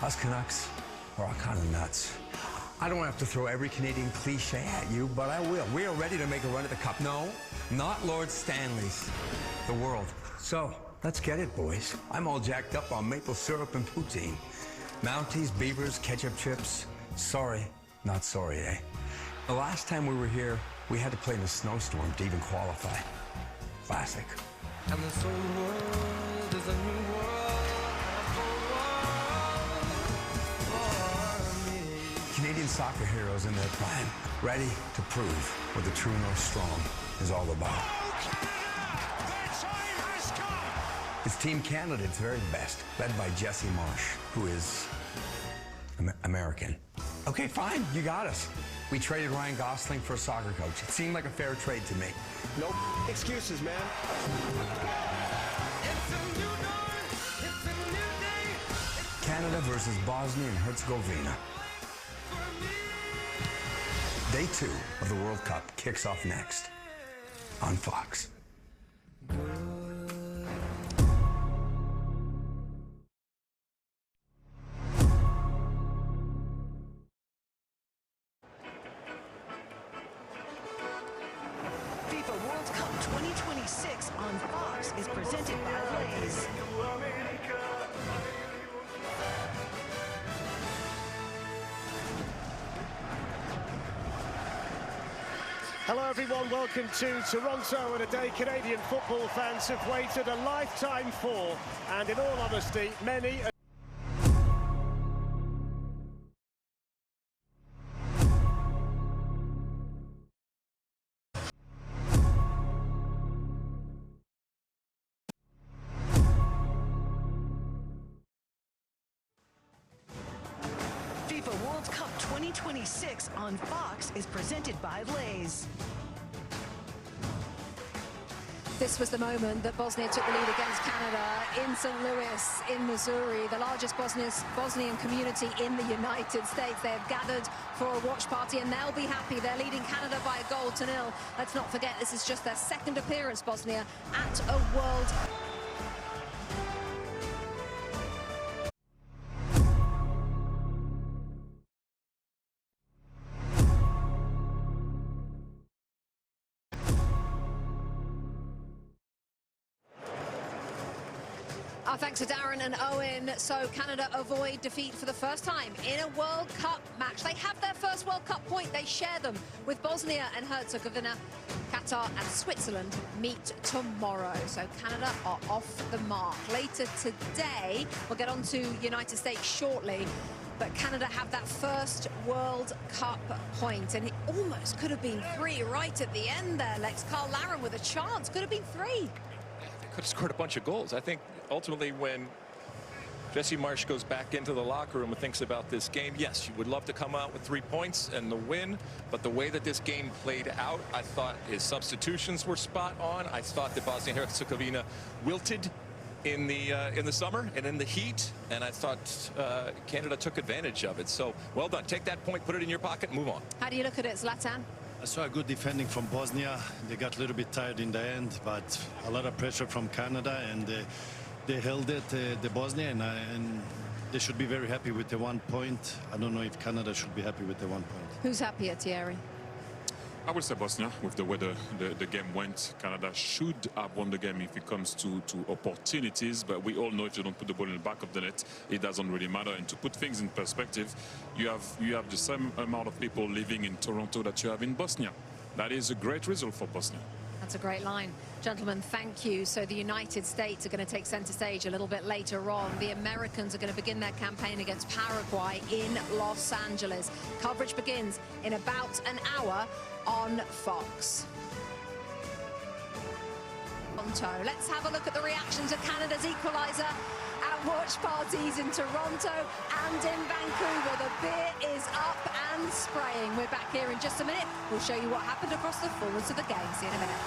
Us Canucks are all kind of nuts. I don't have to throw every Canadian cliche at you, but I will. We are ready to make a run at the Cup. No, not Lord Stanley's. The world. So, let's get it, boys. I'm all jacked up on maple syrup and poutine. Mounties, beavers, ketchup chips. Sorry, not sorry, eh? The last time we were here, we had to play in a snowstorm to even qualify. Classic. And this whole world is a new world for me. Canadian soccer heroes in their prime, ready to prove what the true North Strong is all about. Oh, Canada! Their time has come! It's Team Canada at its very best, led by Jesse Marsh, who is American. Okay, fine, you got us. We traded Ryan Gosling for a soccer coach. It seemed like a fair trade to me. No excuses, man. It's a new dawn, it's a new day. Canada versus Bosnia and Herzegovina. Day 2 of the World Cup kicks off next on Fox. FIFA World Cup 2026 on Fox is presented by Blaze. Hello everyone, welcome to Toronto, and a day Canadian football fans have waited a lifetime for, and in all honesty, many... FIFA World Cup 2026 on Fox is presented by Blaze. This was the moment that Bosnia took the lead against Canada in St. Louis, in Missouri, the largest Bosnian community in the United States. They have gathered for a watch party, and they'll be happy. They're leading Canada by 1-0. Let's not forget, this is just their second appearance, Bosnia, at a World Cup. Our thanks to Darren and Owen. So Canada avoid defeat for the first time in a World Cup match. They have their first World Cup point. They share them with Bosnia and Herzegovina. Qatar and Switzerland meet tomorrow. So Canada are off the mark. Later today, we'll get on to United States shortly. But Canada have that first World Cup point, and it almost could have been 3 right at the end there. Lex Carl Laren with a chance. Could have been 3. They could have scored a bunch of goals. I think ultimately when Jesse Marsh goes back into the locker room and thinks about this game, yes, you would love to come out with 3 points and the win, but the way that this game played out, I thought his substitutions were spot on. I thought that Bosnia and Herzegovina wilted in the summer and in the heat, and I thought Canada took advantage of it. So well done. Take that point, put it in your pocket, and move on. How do you look at it, Zlatan? I saw a good defending from Bosnia. They got a little bit tired in the end, but a lot of pressure from Canada, and they held it, the Bosnia, and they should be very happy with the 1 point. I don't know if Canada should be happy with the 1 point. Who's happier, Thierry? I would say Bosnia, with the way the game went. Canada should have won the game if it comes to opportunities, but we all know if you don't put the ball in the back of the net, it doesn't really matter. And to put things in perspective, you have the same amount of people living in Toronto that you have in Bosnia. That is a great result for Bosnia. That's a great line. Gentlemen, thank you. So the United States are going to take center stage a little bit later on. The Americans are going to begin their campaign against Paraguay in Los Angeles. Coverage begins in about an hour on Fox. Let's have a look at the reactions of Canada's equaliser at watch parties in Toronto and in Vancouver. The beer is up and spraying. We're back here in just a minute. We'll show you what happened across the fullness of the game. See you in a minute.